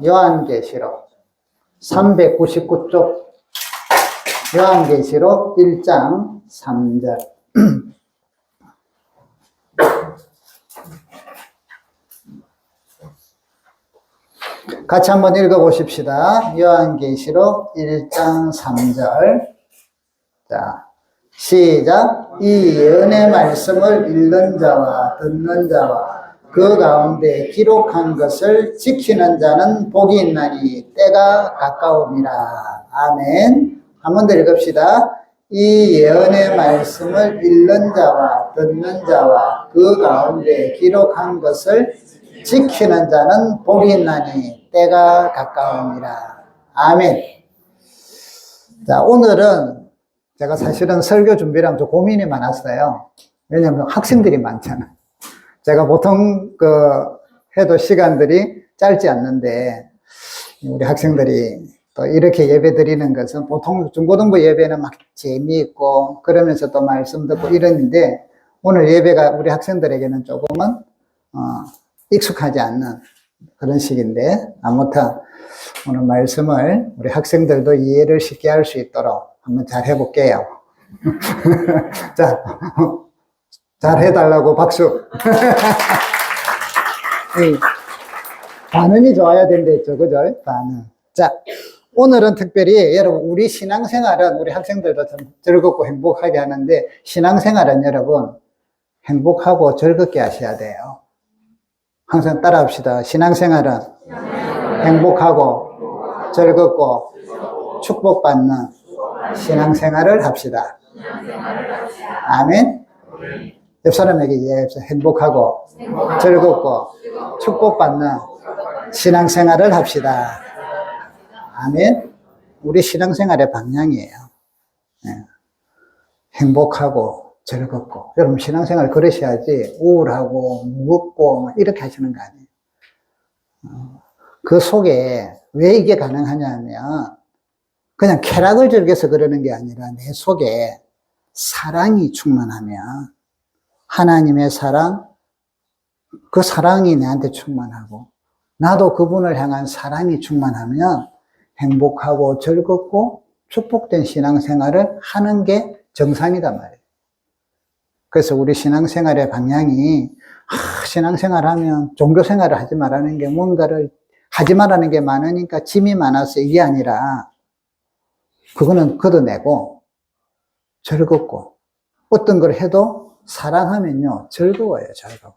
요한계시록 399쪽 요한계시록 1장 3절 같이 한번 읽어보십시다. 요한계시록 1장 3절 자, 시작. 이 예언의 말씀을 읽는 자와 듣는 자와 그 가운데 기록한 것을 지키는 자는 복이 있나니 때가 가까움이라. 아멘. 한번 더 읽읍시다. 이 예언의 말씀을 읽는 자와 듣는 자와 그 가운데 기록한 것을 지키는 자는 복이 있나니 때가 가까움이라. 아멘. 자, 오늘은 제가 사실은 설교 준비를 하면 좀 고민이 많았어요. 왜냐하면 학생들이 많잖아요. 제가 보통 해도 시간들이 짧지 않는데, 우리 학생들이 또 이렇게 예배 드리는 것은 보통 중고등부 예배는 막 재미있고, 그러면서 또 말씀 듣고 이러는데, 오늘 예배가 우리 학생들에게는 조금은, 익숙하지 않는 그런 식인데, 아무튼 오늘 말씀을 우리 학생들도 이해를 쉽게 할 수 있도록 한번 잘 해볼게요. 자, 잘 해달라고 박수. 반응이 좋아야 된댔죠. 그죠? 반응. 자, 오늘은 특별히 여러분, 우리 신앙생활은 우리 학생들도 좀 즐겁고 행복하게 하는데, 신앙생활은 여러분, 행복하고 즐겁게 하셔야 돼요. 항상 따라 합시다. 신앙생활은 행복하고 즐겁고 축복받는 신앙생활을 합시다. 아멘. 옆 사람에게 이야기해서 행복하고 즐겁고 축복받는 신앙생활을 합시다. 아멘. 우리 신앙생활의 방향이에요. 네. 행복하고 즐겁고. 여러분 신앙생활 그러셔야지 우울하고 무겁고 이렇게 하시는 거 아니에요. 그 속에 왜 이게 가능하냐면 그냥 쾌락을 즐겨서 그러는 게 아니라 내 속에 사랑이 충만하면 하나님의 사랑, 그 사랑이 내한테 충만하고 나도 그분을 향한 사랑이 충만하면 행복하고 즐겁고 축복된 신앙생활을 하는 게 정상이단 말이에요. 그래서 우리 신앙생활의 방향이 신앙생활 하면 종교생활을 하지 말라는 게 뭔가를 하지 말라는 게 많으니까 짐이 많아서 이게 아니라 그거는 걷어내고 즐겁고 어떤 걸 해도 사랑하면요 즐거워요. 즐거워.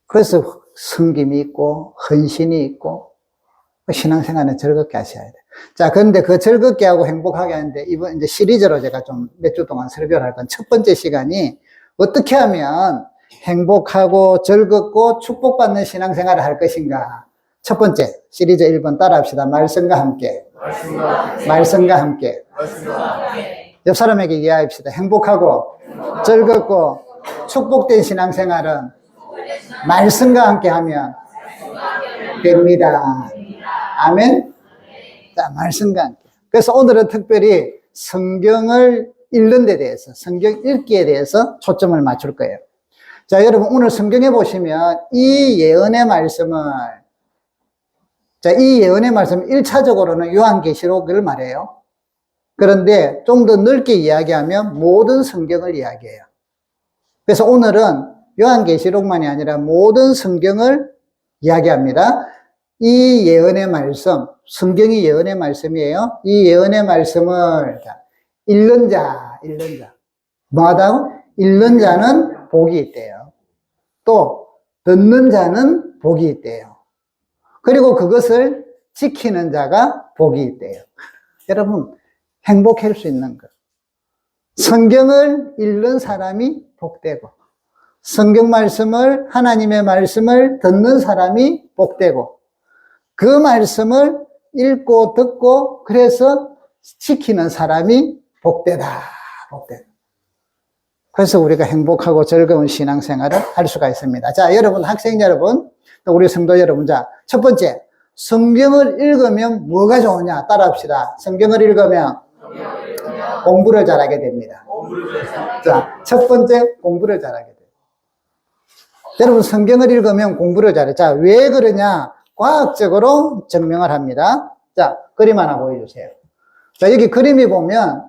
그래서 섬김이 있고 헌신이 있고 신앙생활은 즐겁게 하셔야 돼요. 자, 그런데 그 즐겁게 하고 행복하게 하는데 이번 이제 시리즈로 제가 좀 몇 주 동안 설교를 할 건 첫 번째 시간이 어떻게 하면 행복하고 즐겁고 축복받는 신앙생활을 할 것인가. 첫 번째 시리즈 1번 따라 합시다. 말씀과 함께. 말씀과 함께. 옆 사람에게 이해합시다. 행복하고 즐겁고 축복된 신앙생활은 말씀과 함께 하면 됩니다. 아멘. 자, 말씀과 함께. 그래서 오늘은 특별히 성경을 읽는 데 대해서, 성경 읽기에 대해서 초점을 맞출 거예요. 자, 여러분 오늘 성경에 보시면 이 예언의 말씀을, 자, 이 예언의 말씀 1차적으로는 요한계시록을 말해요. 그런데 좀 더 넓게 이야기하면 모든 성경을 이야기해요. 그래서 오늘은 요한계시록만이 아니라 모든 성경을 이야기합니다. 이 예언의 말씀, 성경이 예언의 말씀이에요. 이 예언의 말씀을 읽는 자. 뭐 하다고? 읽는 자는 복이 있대요. 또 듣는 자는 복이 있대요. 그리고 그것을 지키는 자가 복이 있대요. 여러분 행복할 수 있는 것. 성경을 읽는 사람이 복되고 성경 말씀을, 하나님의 말씀을 듣는 사람이 복되고 그 말씀을 읽고 듣고 그래서 지키는 사람이 복되다. 복되다. 그래서 우리가 행복하고 즐거운 신앙생활을 할 수가 있습니다. 자, 여러분, 학생 여러분, 또 우리 성도 여러분, 자, 첫 번째, 성경을 읽으면 뭐가 좋으냐? 따라합시다. 성경을 읽으면 공부를 잘하게 됩니다. 자, 첫 번째, 공부를 잘하게 돼요. 여러분, 성경을 읽으면 공부를 잘해. 자, 왜 그러냐? 과학적으로 증명을 합니다. 자, 그림 하나 보여주세요. 자, 여기 그림이 보면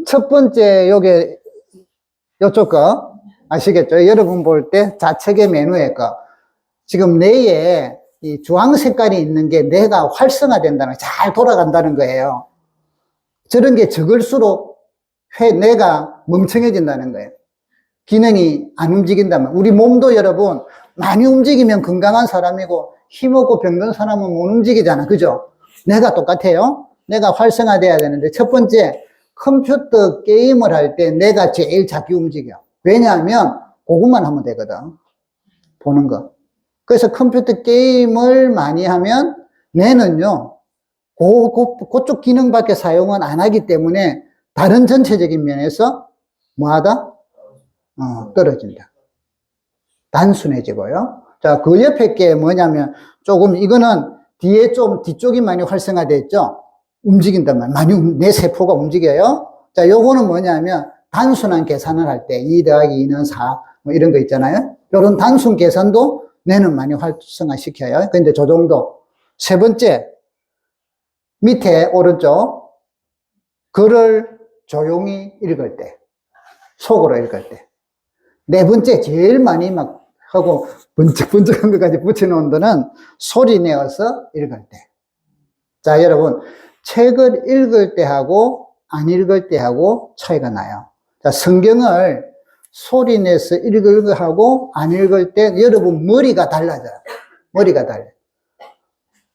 첫 번째 요게 요쪽 거 아시겠죠? 여러분 볼 때 좌측의 메뉴의 거. 지금 뇌에 이 주황 색깔이 있는 게 뇌가 활성화된다는, 잘 돌아간다는 거예요. 저런 게 적을수록 뇌가 멍청해진다는 거예요. 기능이 안 움직인다면. 우리 몸도 여러분 많이 움직이면 건강한 사람이고 힘없고 병든 사람은 못 움직이잖아. 그죠? 뇌가 똑같아요. 뇌가 활성화돼야 되는데 첫 번째 컴퓨터 게임을 할 때 뇌가 제일 자기 움직여. 왜냐하면 그것만 하면 되거든. 보는 거. 그래서 컴퓨터 게임을 많이 하면 뇌는요, 그쪽 기능밖에 사용은 안 하기 때문에 다른 전체적인 면에서 뭐하다? 떨어진다. 단순해지고요. 자, 그 옆에 게 뭐냐면 조금 이거는 뒤에 좀 뒤쪽이 많이 활성화되어 있죠? 움직인단 말이에요. 많이 내 세포가 움직여요. 자, 요거는 뭐냐면 단순한 계산을 할 때 2 더하기 2는 4 뭐 이런 거 있잖아요. 요런 단순 계산도 뇌는 많이 활성화시켜요. 근데 저 정도. 세 번째, 밑에 오른쪽 글을 조용히 읽을 때, 속으로 읽을 때. 네 번째, 제일 많이 막 하고 번쩍번쩍한 것까지 붙여놓은 거는 소리 내어서 읽을 때. 자, 여러분, 책을 읽을 때하고 안 읽을 때하고 차이가 나요. 자, 성경을 소리 내서 읽을 거하고 안 읽을 때 여러분 머리가 달라져요. 머리가 달라요.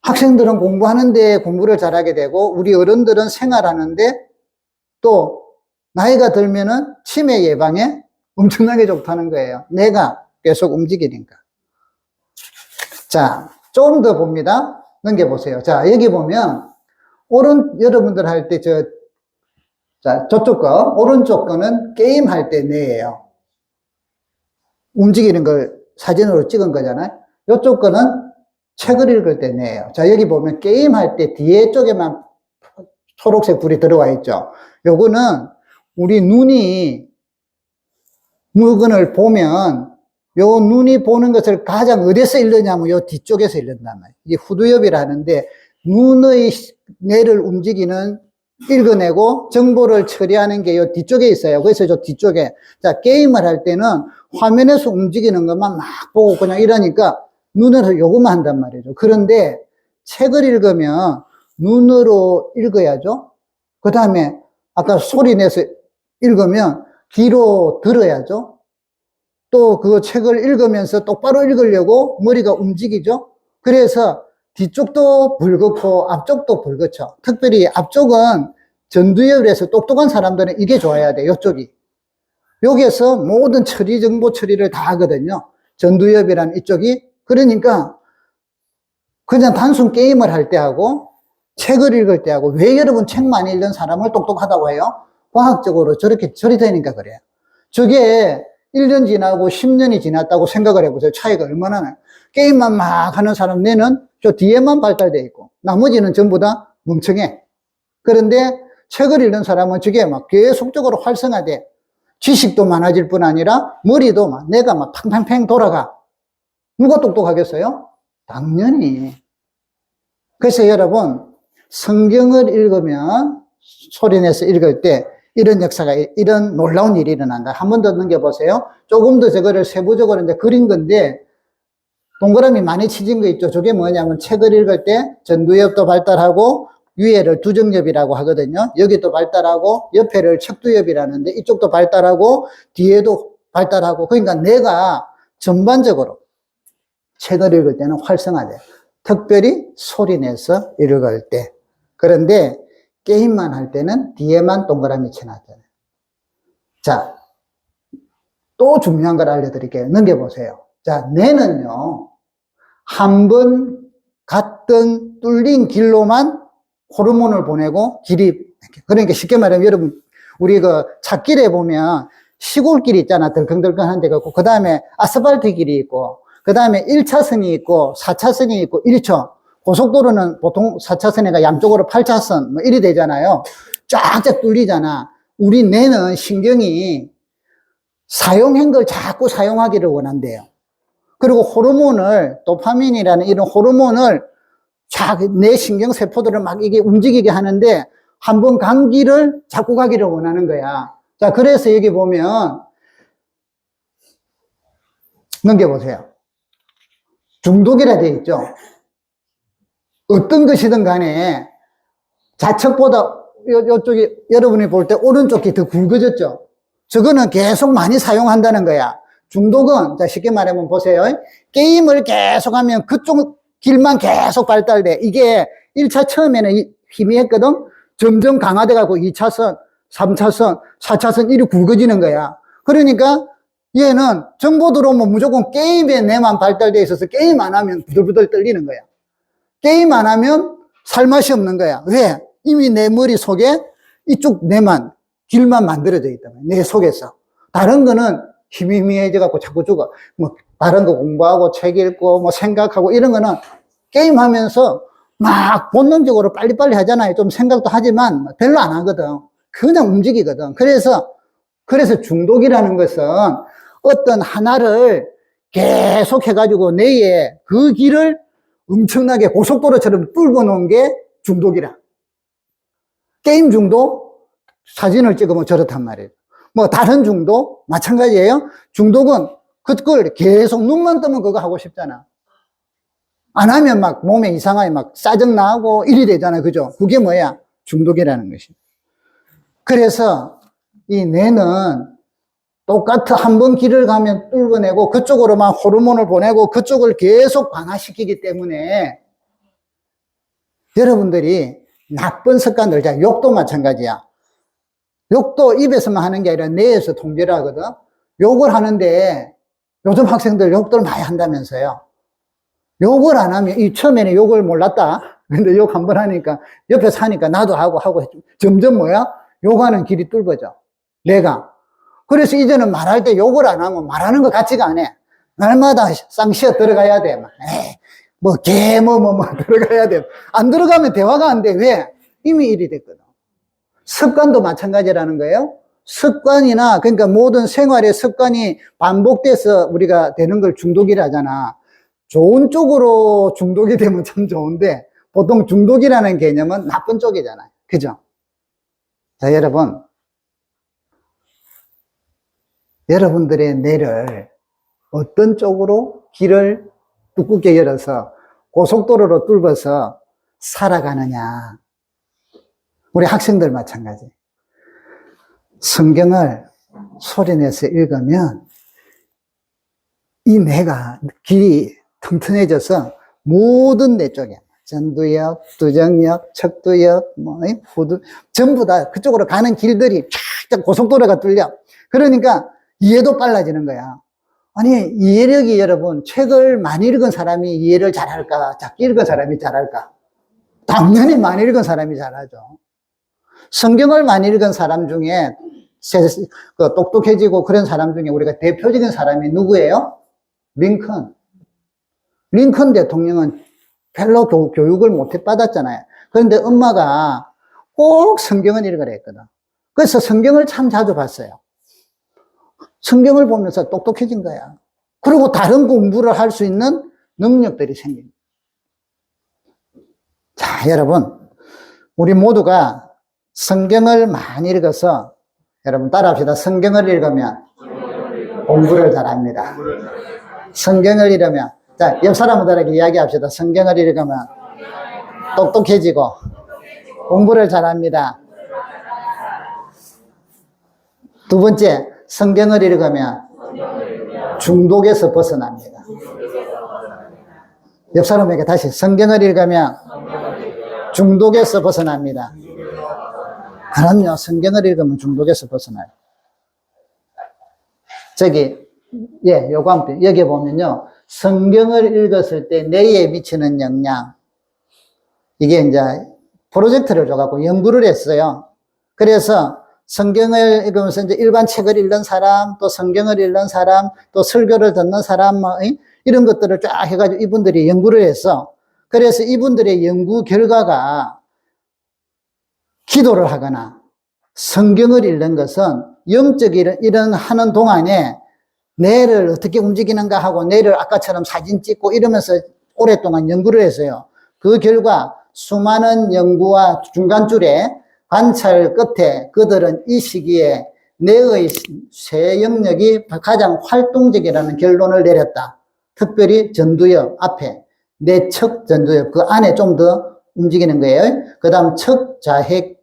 학생들은 공부하는데 공부를 잘하게 되고 우리 어른들은 생활하는데 또 나이가 들면은 치매 예방에 엄청나게 좋다는 거예요. 뇌가 계속 움직이니까. 자, 조금 더 봅니다. 넘겨보세요. 자, 여기 보면 여러분들 할 때 자, 저쪽 거, 오른쪽 거는 게임 할 때 뇌예요. 움직이는 걸 사진으로 찍은 거잖아요. 이쪽 거는 책을 읽을 때 뇌예요. 자, 여기 보면 게임 할 때 뒤에 쪽에만 초록색 불이 들어와 있죠. 요거는 우리 눈이 물건을 보면 요 눈이 보는 것을 가장 어디서 읽느냐면 요 뒤쪽에서 읽는단 말이에요. 이게 후두엽이라 하는데 눈의 뇌를 움직이는 읽어내고 정보를 처리하는 게 요 뒤쪽에 있어요. 그래서 저 뒤쪽에 자 게임을 할 때는 화면에서 움직이는 것만 막 보고 그냥 이러니까 눈으로 요것만 한단 말이죠. 그런데 책을 읽으면 눈으로 읽어야죠. 그 다음에 아까 소리 내서 읽으면 귀로 들어야죠. 또 그 책을 읽으면서 똑바로 읽으려고 머리가 움직이죠. 그래서 뒤쪽도 붉고 앞쪽도 붉죠. 특별히 앞쪽은 전두엽에서 똑똑한 사람들은 이게 좋아야 돼. 이쪽이. 여기에서 모든 처리, 정보 처리를 다 하거든요. 전두엽이라는 이쪽이. 그러니까 그냥 단순 게임을 할 때 하고 책을 읽을 때 하고 왜 여러분 책 많이 읽는 사람을 똑똑하다고 해요? 과학적으로 저렇게 처리되니까 그래요. 저게 1년 지나고 10년이 지났다고 생각을 해보세요. 차이가 얼마나 나요. 게임만 막 하는 사람 뇌는 저 뒤에만 발달되어 있고 나머지는 전부 다 멍청해. 그런데 책을 읽는 사람은 저게 막 계속적으로 활성화돼. 지식도 많아질 뿐 아니라 머리도 막 뇌가 막 팡팡팡 돌아가. 누가 똑똑하겠어요? 당연히. 그래서 여러분 성경을 읽으면 소리내서 읽을 때 이런 역사가, 이런 놀라운 일이 일어난다. 한 번 더 넘겨보세요. 조금 더 저거를 세부적으로 이제 그린 건데, 동그라미 많이 치진 거 있죠. 저게 뭐냐면 책을 읽을 때 전두엽도 발달하고, 위에를 두정엽이라고 하거든요. 여기도 발달하고, 옆에를 척두엽이라는데, 이쪽도 발달하고, 뒤에도 발달하고, 그러니까 내가 전반적으로 책을 읽을 때는 활성화돼요. 특별히 소리 내서 읽을 때. 그런데, 게임만 할 때는 뒤에만 동그라미 쳐놨잖아요. 자, 또 중요한 걸 알려드릴게요. 넘겨보세요. 자, 뇌는요, 한 번 갔던 뚫린 길로만 호르몬을 보내고 길이, 그러니까 쉽게 말하면 여러분, 우리 그 찻길에 보면 시골길이 있잖아. 덜컹덜컹한 데가 있고, 그 다음에 아스팔트 길이 있고, 그 다음에 1차선이 있고, 4차선이 있고, 1차. 고속도로는 보통 4차선에가 양쪽으로 8차선, 뭐 이리 되잖아요. 쫙쫙 뚫리잖아. 우리 뇌는 신경이 사용한 걸 자꾸 사용하기를 원한대요. 그리고 호르몬을, 도파민이라는 이런 호르몬을 내 신경세포들을 막 이게 움직이게 하는데, 한번 간 길을 자꾸 가기를 원하는 거야. 자, 그래서 여기 보면, 넘겨보세요. 중독이라 되어 있죠. 어떤 것이든 간에 좌측보다 이쪽이 여러분이 볼 때 오른쪽이 더 굵어졌죠. 저거는 계속 많이 사용한다는 거야. 중독은, 자, 쉽게 말하면 보세요. 게임을 계속하면 그쪽 길만 계속 발달돼. 이게 1차 처음에는 희미했거든? 점점 강화돼가고 2차선, 3차선, 4차선 이리 굵어지는 거야. 그러니까 얘는 정보 들어오면 무조건 게임에 내만 발달돼 있어서 게임 안 하면 부들부들 떨리는 거야. 게임 안 하면 살맛이 없는 거야. 왜? 이미 내 머리 속에 이쪽 내만, 길만 만들어져 있다. 내 속에서. 다른 거는 희미해져갖고 자꾸 죽어. 뭐, 다른 거 공부하고 책 읽고 뭐 생각하고 이런 거는 게임하면서 막 본능적으로 빨리빨리 하잖아요. 좀 생각도 하지만 별로 안 하거든. 그냥 움직이거든. 그래서 중독이라는 것은 어떤 하나를 계속 해가지고 내에 그 길을 엄청나게 고속도로처럼 뚫어 놓은 게 중독이라. 게임 중독, 사진을 찍으면 저렇단 말이에요. 뭐 다른 중독, 마찬가지예요. 중독은 그걸 계속 눈만 뜨면 그거 하고 싶잖아. 안 하면 막 몸에 이상하게 막 짜증나고 일이 되잖아. 그죠? 그게 뭐야? 중독이라는 것이. 그래서 이 뇌는 똑같은 한 번 길을 가면 뚫어내고 그쪽으로만 호르몬을 보내고 그쪽을 계속 강화시키기 때문에 여러분들이 나쁜 습관들, 자, 욕도 마찬가지야. 욕도 입에서만 하는 게 아니라 뇌에서 통제를 하거든. 욕을 하는데 요즘 학생들 욕들 많이 한다면서요. 욕을 안 하면, 처음에는 욕을 몰랐다. 근데 욕 한 번 하니까, 옆에서 하니까 나도 하고, 점점 뭐야? 욕하는 길이 뚫어져. 내가. 그래서 이제는 말할 때 욕을 안 하면 말하는 것 같지가 않아. 날마다 쌍시어 들어가야 돼. 뭐, 들어가야 돼. 안 들어가면 대화가 안 돼. 왜? 이미 일이 됐거든. 습관도 마찬가지라는 거예요. 습관이나, 그러니까 모든 생활의 습관이 반복돼서 우리가 되는 걸 중독이라 하잖아. 좋은 쪽으로 중독이 되면 참 좋은데, 보통 중독이라는 개념은 나쁜 쪽이잖아요. 그죠? 자, 여러분들의 뇌를 어떤 쪽으로 길을 두껍게 열어서 고속도로로 뚫어서 살아가느냐. 우리 학생들 마찬가지. 성경을 소리내서 읽으면 이 뇌가 길이 튼튼해져서 모든 뇌 쪽에 전두엽, 두정엽, 척두엽, 전부 다 그쪽으로 가는 길들이 쫙 고속도로가 뚫려. 그러니까 이해도 빨라지는 거야. 아니, 이해력이 여러분, 책을 많이 읽은 사람이 이해를 잘할까? 작게 읽은 사람이 잘할까? 당연히 많이 읽은 사람이 잘하죠. 성경을 많이 읽은 사람 중에 똑똑해지고 그런 사람 중에 우리가 대표적인 사람이 누구예요? 링컨 대통령은 별로 교육을 못 받았잖아요. 그런데 엄마가 꼭 성경을 읽으라 했거든. 그래서 성경을 참 자주 봤어요. 성경을 보면서 똑똑해진 거야. 그리고 다른 공부를 할 수 있는 능력들이 생깁니다. 자, 여러분, 우리 모두가 성경을 많이 읽어서 여러분 따라합시다. 성경을 읽으면 공부를 잘합니다. 성경을 읽으면, 자, 옆 사람들에게 이야기합시다. 성경을 읽으면 똑똑해지고 공부를 잘합니다. 두 번째, 성경을 읽으면 중독에서 벗어납니다. 옆 사람에게 다시 성경을 읽으면 중독에서 벗어납니다. 그럼요, 성경을 읽으면 중독에서 벗어나요. 요거 한번, 여기 보면요. 성경을 읽었을 때 뇌에 미치는 영향. 이게 이제 프로젝트를 줘갖고 연구를 했어요. 그래서 성경을 읽으면서 이제 일반 책을 읽는 사람, 또 성경을 읽는 사람, 또 설교를 듣는 사람, 이런 것들을 쫙 해가지고 이분들이 연구를 했어. 그래서 이분들의 연구 결과가 기도를 하거나 성경을 읽는 것은 영적 일을 하는 동안에 뇌를 어떻게 움직이는가 하고 뇌를 아까처럼 사진 찍고 이러면서 오랫동안 연구를 했어요. 그 결과 수많은 연구와 중간줄에 관찰 끝에 그들은 이 시기에 뇌의 쇠 영역이 가장 활동적이라는 결론을 내렸다. 특별히 전두엽 앞에 뇌측 전두엽 그 안에 좀 더 움직이는 거예요. 그 다음 척 좌핵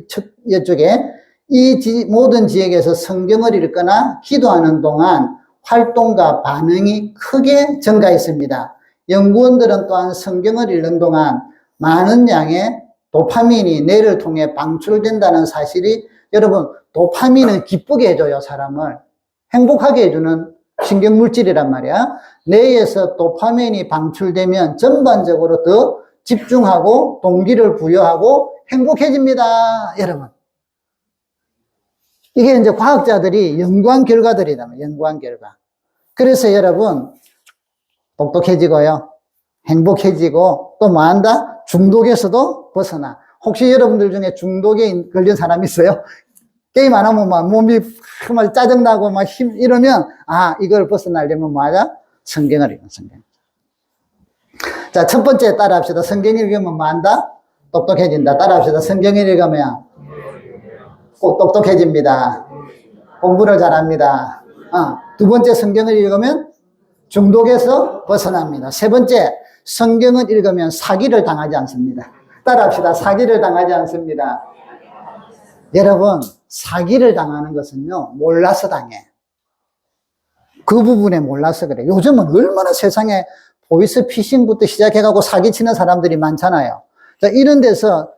척 이쪽에 이 모든 지역에서 성경을 읽거나 기도하는 동안 활동과 반응이 크게 증가했습니다. 연구원들은 또한 성경을 읽는 동안 많은 양의 도파민이 뇌를 통해 방출된다는 사실이, 여러분 도파민은 기쁘게 해줘요. 사람을 행복하게 해주는 신경물질이란 말이야. 뇌에서 도파민이 방출되면 전반적으로 더 집중하고 동기를 부여하고 행복해집니다. 여러분, 이게 이제 과학자들이 연구한 결과들이다. 연구한 결과. 그래서 여러분 똑똑해지고요, 행복해지고 또 뭐한다? 중독에서도 벗어나. 혹시 여러분들 중에 중독에 걸린 사람 있어요? 게임 안 하면 막 몸이 막 짜증나고 막 이러면, 아, 이걸 벗어나려면 뭐하자? 성경을 읽는 성경. 자, 첫 번째 따라 합시다. 성경 읽으면 뭐한다? 똑똑해진다. 따라 합시다. 성경 읽으면 꼭 똑똑해집니다. 공부를 잘합니다. 두 번째, 성경을 읽으면 중독에서 벗어납니다. 세 번째, 성경을 읽으면 사기를 당하지 않습니다. 따라 합시다. 사기를 당하지 않습니다. 여러분, 사기를 당하는 것은요, 몰라서 당해. 그 부분에 몰라서 그래. 요즘은 얼마나 세상에 보이스 피싱부터 시작해가지고 사기치는 사람들이 많잖아요. 자, 이런 데서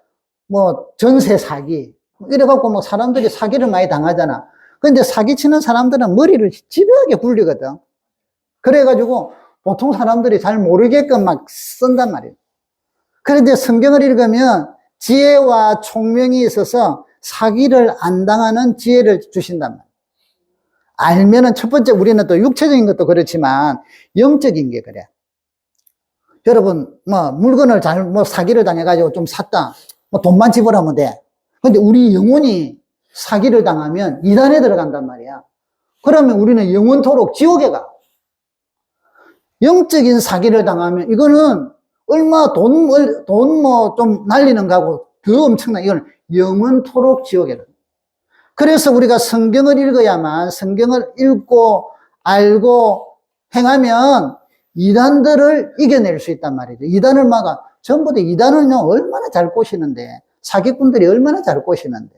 뭐 전세 사기, 이래갖고 뭐 사람들이 사기를 많이 당하잖아. 근데 사기치는 사람들은 머리를 집요하게 굴리거든. 그래가지고 보통 사람들이 잘 모르게끔 막 쓴단 말이에요. 그런데 성경을 읽으면 지혜와 총명이 있어서 사기를 안 당하는 지혜를 주신단 말이에요. 알면은 첫 번째, 우리는 또 육체적인 것도 그렇지만 영적인 게 그래. 여러분, 뭐 물건을 뭐 사기를 당해가지고 좀 샀다. 뭐 돈만 지불하면 돼. 근데 우리 영혼이 사기를 당하면 이단에 들어간단 말이야. 그러면 우리는 영원토록 지옥에 가. 영적인 사기를 당하면 이거는 얼마 돈 뭐 좀 날리는 거하고 더 엄청나. 이거는 영원토록 지옥에 가. 그래서 우리가 성경을 읽어야만, 성경을 읽고 알고 행하면 이단들을 이겨낼 수 있단 말이죠. 이단을 막아. 전부 다 이단을요, 얼마나 잘 꼬시는데, 사기꾼들이 얼마나 잘 꼬시는데.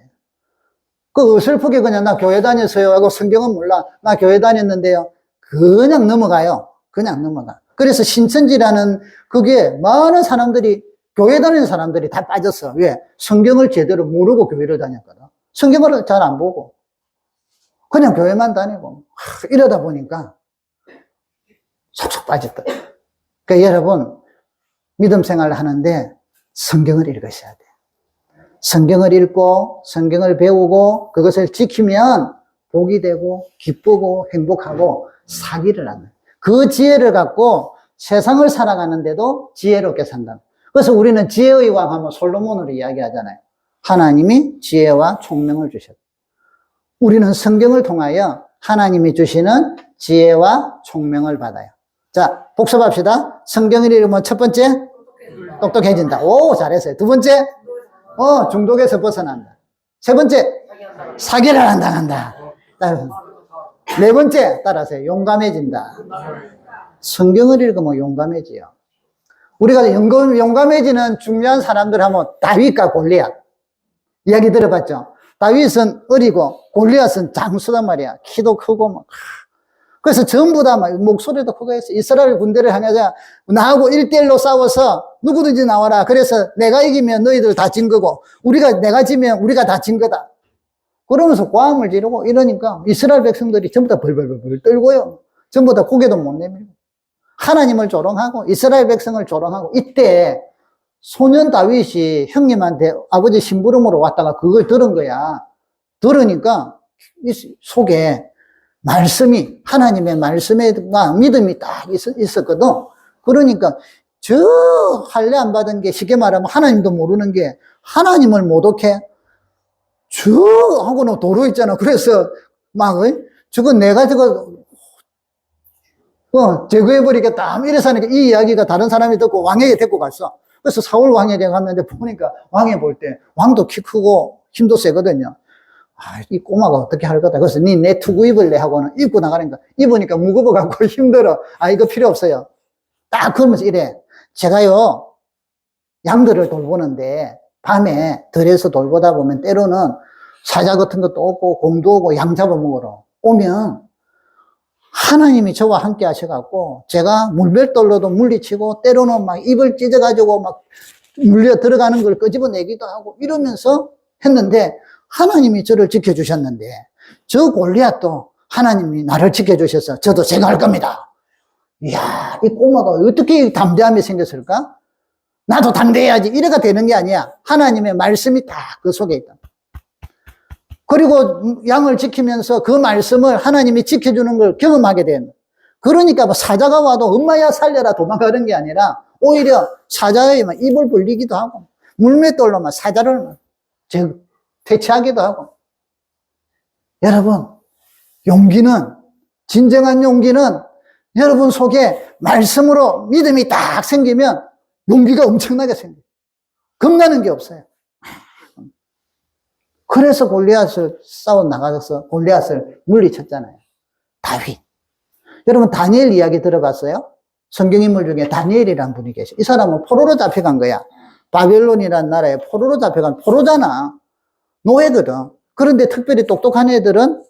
그 어설프게 그냥 나 교회 다녔어요 하고 성경은 몰라. 나 교회 다녔는데요. 그냥 넘어가요. 그냥 넘어가. 그래서 신천지라는 그게 많은 사람들이, 교회 다니는 사람들이 다 빠졌어. 왜? 성경을 제대로 모르고 교회를 다녔거든. 성경을 잘 안 보고. 그냥 교회만 다니고. 이러다 보니까 속속 빠졌다. 그러니까 여러분, 믿음 생활을 하는데 성경을 읽으셔야 돼요. 성경을 읽고 성경을 배우고 그것을 지키면 복이 되고 기쁘고 행복하고 사기를 않는, 그 지혜를 갖고 세상을 살아가는데도 지혜롭게 산다. 그래서 우리는 지혜의 왕 하면 솔로몬으로 이야기하잖아요. 하나님이 지혜와 총명을 주셨다. 우리는 성경을 통하여 하나님이 주시는 지혜와 총명을 받아요. 자, 복습합시다. 성경을 읽으면 첫 번째, 똑똑해진다. 오, 잘했어요. 두 번째, 중독에서 벗어난다. 세 번째, 사기를 안 당한다. 네 번째, 따라서 용감해진다. 성경을 읽으면 용감해지요. 우리가 용감해지는 중요한 사람들 하면 다윗과 골리앗 이야기 들어봤죠? 다윗은 어리고 골리앗은 장수단 말이야. 키도 크고 막. 그래서 전부 다 막 목소리도 크고 해서 이스라엘 군대를 향해서 나하고 1대1로 싸워서 누구든지 나와라. 그래서 내가 이기면 너희들 다 진 거고 내가 지면 우리가 다 진 거다. 그러면서 고함을 지르고 이러니까 이스라엘 백성들이 전부 다 벌벌벌 떨고요. 전부 다 고개도 못 내밀고 하나님을 조롱하고 이스라엘 백성을 조롱하고, 이때 소년 다윗이 형님한테 아버지 심부름으로 왔다가 그걸 들은 거야. 들으니까 이 속에 말씀이, 하나님의 말씀에 믿음이 딱 있었거든. 그러니까 저 할례 안 받은 게, 쉽게 말하면 하나님도 모르는 게 하나님을 모독해? 저 하고는 도로 있잖아. 그래서 막 저거 내가 저거 제거해버리겠다. 이래서 하니까 이 이야기가 다른 사람이 듣고 왕에게 데리고 갔어. 그래서 사울 왕에게 갔는데 보니까 왕이 볼 때 왕도 키 크고 힘도 세거든요. 아, 이 꼬마가 어떻게 할 거다. 그래서 내 투구 입을래 하고는 입고 나가니까 입으니까 무거워갖고 힘들어. 아, 이거 필요 없어요. 딱 그러면서 이래. 제가요, 양들을 돌보는데 밤에 들에서 돌보다 보면 때로는 사자 같은 것도 오고 곰도 오고 양 잡아먹으러 오면 하나님이 저와 함께 하셔갖고 제가 물별돌로도 물리치고 때로는 막 입을 찢어가지고 막 물려 들어가는 걸 끄집어내기도 하고 이러면서 했는데 하나님이 저를 지켜주셨는데 저 골리앗도 하나님이 나를 지켜주셔서 저도 제가 할 겁니다. 이야, 이 꼬마가 어떻게 담대함이 생겼을까? 나도 담대해야지. 이래가 되는 게 아니야. 하나님의 말씀이 다 그 속에 있다. 그리고 양을 지키면서 그 말씀을 하나님이 지켜주는 걸 경험하게 된. 그러니까 뭐 사자가 와도 엄마야 살려라 도망가는 게 아니라 오히려 사자의 입을 벌리기도 하고 물맷돌로 사자를 퇴치하기도 하고. 여러분, 용기는, 진정한 용기는 여러분 속에 말씀으로 믿음이 딱 생기면 용기가 엄청나게 생겨요. 겁나는 게 없어요. 그래서 골리앗을 싸워 나가서 골리앗을 물리쳤잖아요. 다윗. 여러분 다니엘 이야기 들어봤어요? 성경인물 중에 다니엘이라는 분이 계셔. 이 사람은 포로로 잡혀간 거야. 바벨론이라는 나라에 포로로 잡혀간 포로잖아. 노예거든. 그런데 특별히 똑똑한 애들은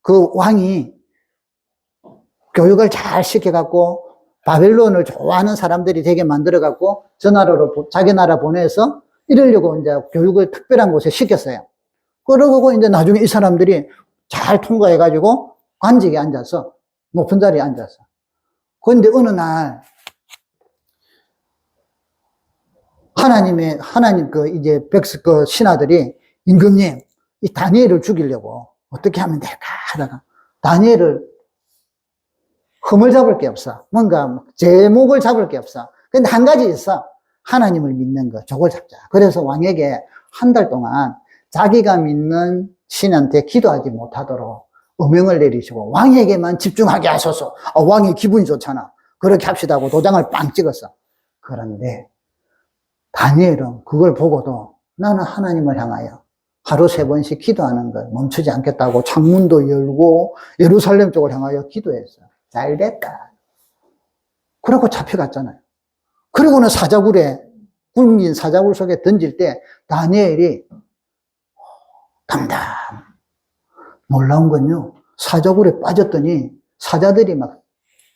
그 왕이 교육을 잘 시켜갖고 바벨론을 좋아하는 사람들이 되게 만들어갖고 저 나라로, 자기 나라 보내서 이러려고 이제 교육을 특별한 곳에 시켰어요. 그러고 이제 나중에 이 사람들이 잘 통과해가지고 관직에 앉아서, 높은 자리에 앉아서. 그런데 어느 날, 하나님 신하들이 임금님, 이 다니엘을 죽이려고 어떻게 하면 될까 하다가 다니엘을 흠을 잡을 게 없어. 뭔가 제목을 잡을 게 없어. 근데 한 가지 있어. 하나님을 믿는 거, 저걸 잡자. 그래서 왕에게 한 달 동안 자기가 믿는 신한테 기도하지 못하도록 어명을 내리시고 왕에게만 집중하게 하소서. 왕이 기분이 좋잖아. 그렇게 합시다 하고 도장을 빵 찍었어. 그런데 다니엘은 그걸 보고도 나는 하나님을 향하여 하루 3번씩 기도하는 걸 멈추지 않겠다고 창문도 열고 예루살렘 쪽을 향하여 기도했어. 잘 됐다. 그러고 잡혀갔잖아요. 그리고는 굶긴 사자굴 속에 던질 때 다니엘이 담담. 놀라운 건요, 사자굴에 빠졌더니 사자들이 막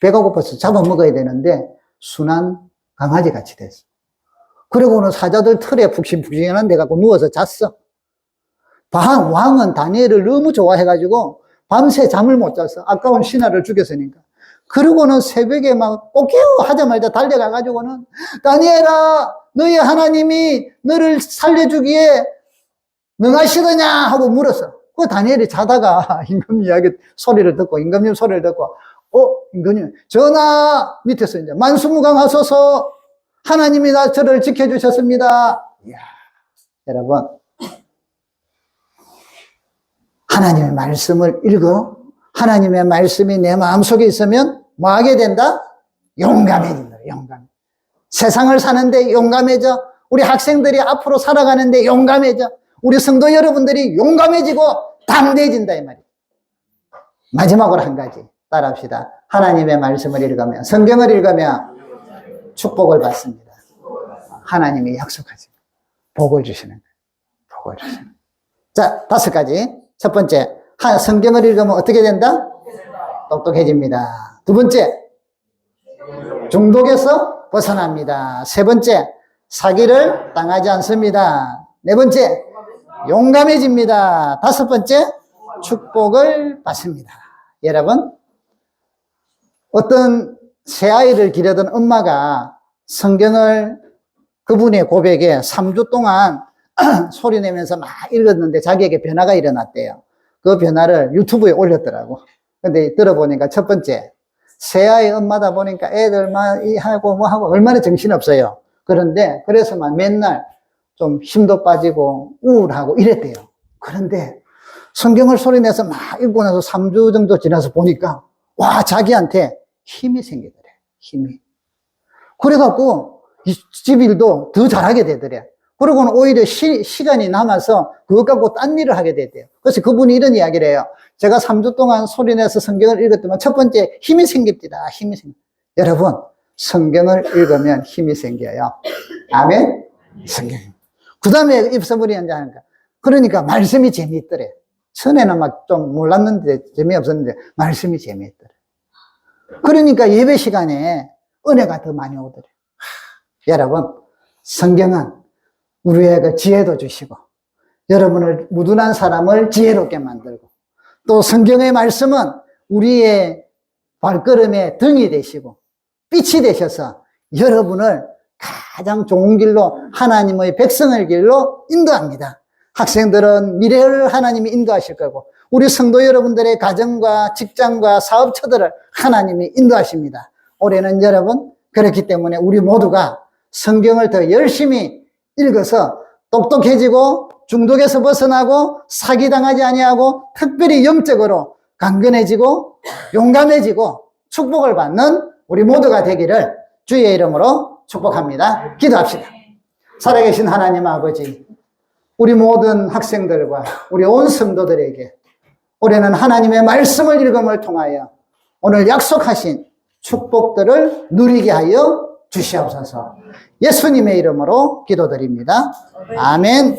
배가 고파서 잡아먹어야 되는데 순한 강아지 같이 됐어. 그리고는 사자들 털에 푹신푹신한 데 갖고 누워서 잤어. 왕은 다니엘을 너무 좋아해가지고 밤새 잠을 못 잤어. 아까운 신하를 죽였으니까. 그러고는 새벽에 막 꼬끼우 하자마자 달려가가지고는 다니엘아, 너희 하나님이 너를 살려주기에 능하시더냐 하고 물었어. 그 다니엘이 자다가 임금 이야기 소리를 듣고, 임금님 소리를 듣고, 임금님, 전하 밑에서 이제 만수무강하소서, 하나님이 저를 지켜주셨습니다. 이야, 여러분, 하나님의 말씀을 읽어. 하나님의 말씀이 내 마음속에 있으면 뭐 하게 된다? 용감해진다. 용감. 세상을 사는데 용감해져. 우리 학생들이 앞으로 살아가는데 용감해져. 우리 성도 여러분들이 용감해지고 담대해진다 이 말이에요. 마지막으로 한 가지 따라합시다. 하나님의 말씀을 읽으면, 성경을 읽으면 축복을 받습니다. 하나님이 약속하십니다. 복을 주시는 거예요. 복을 주시는 거예요. 자, 5가지. 첫 번째, 성경을 읽으면 어떻게 된다? 똑똑해집니다. 두 번째, 중독에서 벗어납니다. 세 번째, 사기를 당하지 않습니다. 네 번째, 용감해집니다. 5번째, 축복을 받습니다. 여러분, 어떤 새아이를 기르던 엄마가 성경을 그분의 고백에 3주 동안 소리내면서 막 읽었는데 자기에게 변화가 일어났대요. 그 변화를 유튜브에 올렸더라고. 근데 들어보니까 첫 번째, 새아이 엄마다 보니까 애들 막 하고 뭐 하고 얼마나 정신없어요. 그런데 그래서 막 맨날 좀 힘도 빠지고 우울하고 이랬대요. 그런데 성경을 소리내서 막 읽고 나서 3주 정도 지나서 보니까 와, 자기한테 힘이 생기더래. 힘이. 그래갖고 이 집일도 더 잘하게 되더래. 그러고는 오히려 시간이 남아서 그것 갖고 딴 일을 하게 되대요. 그래서 그분이 이런 이야기를 해요. 제가 3주 동안 소리내서 성경을 읽었더만 첫 번째 힘이 생깁니다. 힘이 생깁니다. 여러분, 성경을 읽으면 힘이 생겨요. 아멘? 성경. 그 다음에 입서물이 언제 하는가? 그러니까 말씀이 재미있더래. 전에는 막 좀 몰랐는데 재미없었는데 말씀이 재미있더래. 그러니까 예배 시간에 은혜가 더 많이 오더래. 여러분, 성경은 우리에게 지혜도 주시고 여러분을 무둔한 사람을 지혜롭게 만들고 또 성경의 말씀은 우리의 발걸음의 등이 되시고 빛이 되셔서 여러분을 가장 좋은 길로 하나님의 백성의 길로 인도합니다. 학생들은 미래를 하나님이 인도하실 거고 우리 성도 여러분들의 가정과 직장과 사업처들을 하나님이 인도하십니다. 올해는 여러분 그렇기 때문에 우리 모두가 성경을 더 열심히 읽어서 똑똑해지고 중독에서 벗어나고 사기당하지 아니하고 특별히 영적으로 강건해지고 용감해지고 축복을 받는 우리 모두가 되기를 주의 이름으로 축복합니다. 기도합시다. 살아계신 하나님 아버지, 우리 모든 학생들과 우리 온 성도들에게 올해는 하나님의 말씀을 읽음을 통하여 오늘 약속하신 축복들을 누리게 하여 주시옵소서. 예수님의 이름으로 기도드립니다. 아멘.